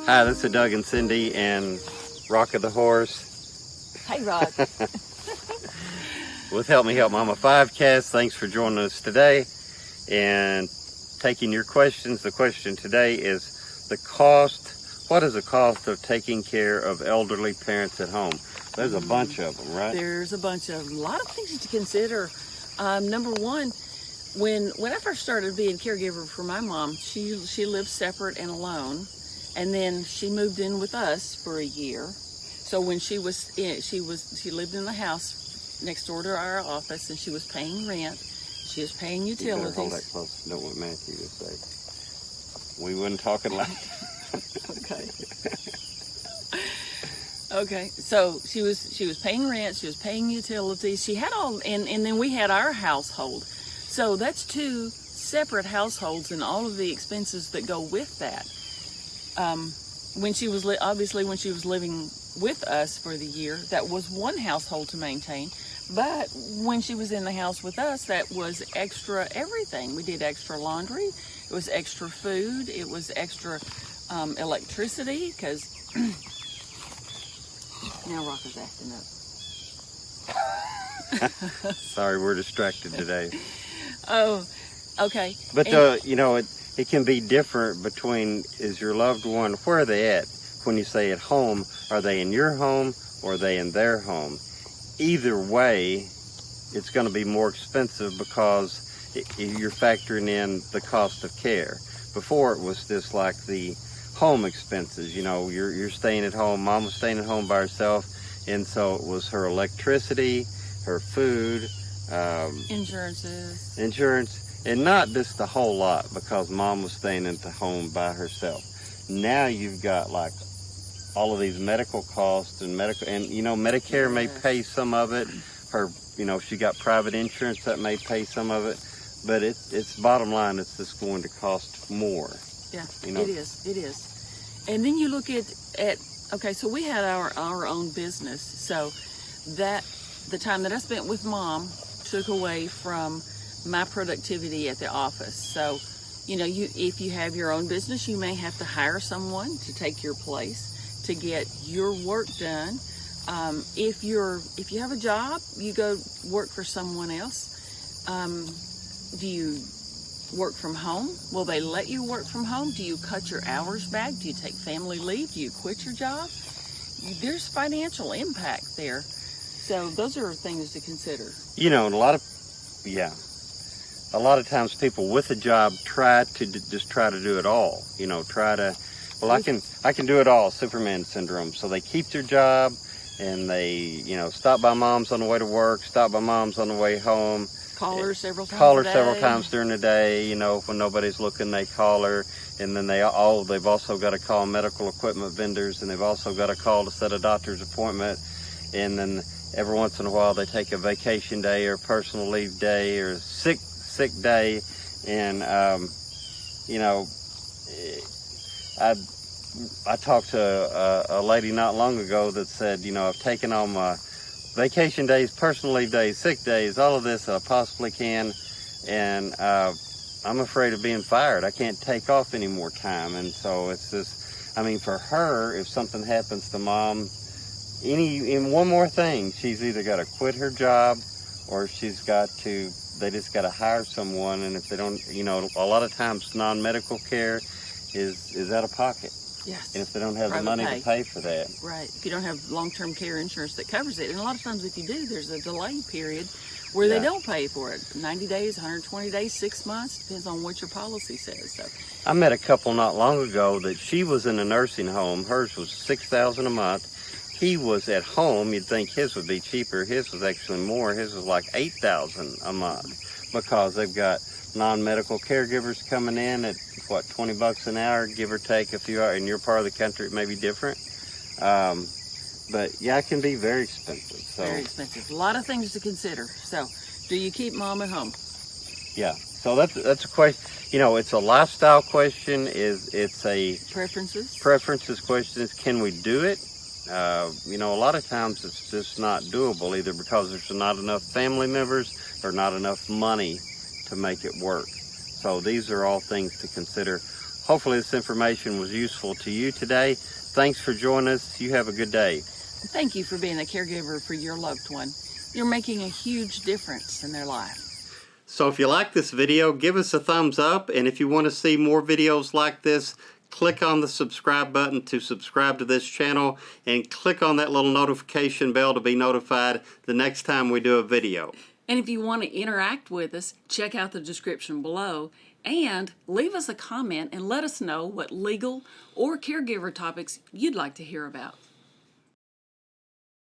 Hi, this is Doug and Cindy and Rock of the Horse Hey, Rock. with Help Me Help Mama 5cast. Thanks for joining us today and taking your questions. The question today is the cost. What is the cost of taking care of elderly parents at home? There's a bunch of them, right? There's a bunch of them. A lot of things to consider. Number one, when I first started being caregiver for my mom, she lived separate and alone, and then she moved in with us for a year. So when she lived in the house next door to our office, and she was paying rent. She was paying utilities. You better hold that close. Don't want Matthew to say. We wouldn't talk it loud. Okay. Okay, so she was paying rent, she was paying utilities, she had all, and then we had our household. So that's two separate households and all of the expenses that go with that. When she was when she was living with us for the year, that was one household to maintain. But when she was in the house with us, that was extra everything. We did extra laundry, it was extra food, it was extra electricity, because now Rocco's acting up. Sorry, we're distracted today. Oh, okay. But it can be different between, is your loved one, where are they at? When you say at home, are they in your home or are they in their home? Either way, it's going to be more expensive because you're factoring in the cost of care. Before it was just like the home expenses, you're staying at home, mom was staying at home by herself, and so it was her electricity, her food, insurance, and not just the whole lot because mom was staying at the home by herself. Now you've got like all of these medical costs and Medicare may pay some of it. She got private insurance that may pay some of it, but it's bottom line, it's just going to cost more. Yeah, it is. And then you look at okay, so we had our own business, so that the time that I spent with mom took away from my productivity at the office. So, if you have your own business, you may have to hire someone to take your place to get your work done. If you have a job, you go work for someone else. Do you work from home? Will they let you work from home? Do you cut your hours back? Do you take family leave? Do you quit your job? There's financial impact there. So those are things to consider. A lot of times people with a job try to do it all. I can do it all, Superman syndrome. So they keep their job and they, stop by mom's on the way to work, stop by mom's on the way home. Call her several times during the day, when nobody's looking, they call her. And then they've also got to call medical equipment vendors, and they've also got to call to set a doctor's appointment. And then every once in a while they take a vacation day or personal leave day or sick day. And, I talked to a lady not long ago that said, I've taken all my vacation days, personal leave days, sick days, all of this I possibly can, and I'm afraid of being fired. I can't take off any more time. And so it's just, for her, if something happens to mom, in one more thing, she's either got to quit her job or they just got to hire someone. And if they don't, a lot of times non-medical care is out of pocket. Yes. And if they don't have the money to pay for that. Right. If you don't have long-term care insurance that covers it. And a lot of times if you do, there's a delay period where they don't pay for it. 90 days, 120 days, 6 months, depends on what your policy says. So I met a couple not long ago that she was in a nursing home. Hers was $6,000 a month. He was at home. You'd think his would be cheaper. His was actually more. His was like $8,000 a month because they've got non-medical caregivers coming in at $20 an hour, give or take a few hours. In your part of the country, it may be different. But yeah, it can be very expensive. So. Very expensive. A lot of things to consider. So, do you keep mom at home? Yeah. So that's a question. It's a lifestyle question. It's a preferences question. Can we do it? A lot of times it's just not doable, either because there's not enough family members or not enough money to make it work. So these are all things to consider. hopefully this information was useful to you today. Thanks for joining us. You have a good day. Thank you for being a caregiver for your loved one. You're making a huge difference in their life. So if you like this video, give us a thumbs up, and if you want to see more videos like this, click on the subscribe button to subscribe to this channel, and click on that little notification bell to be notified the next time we do a video. And if you want to interact with us, check out the description below and leave us a comment and let us know what legal or caregiver topics you'd like to hear about.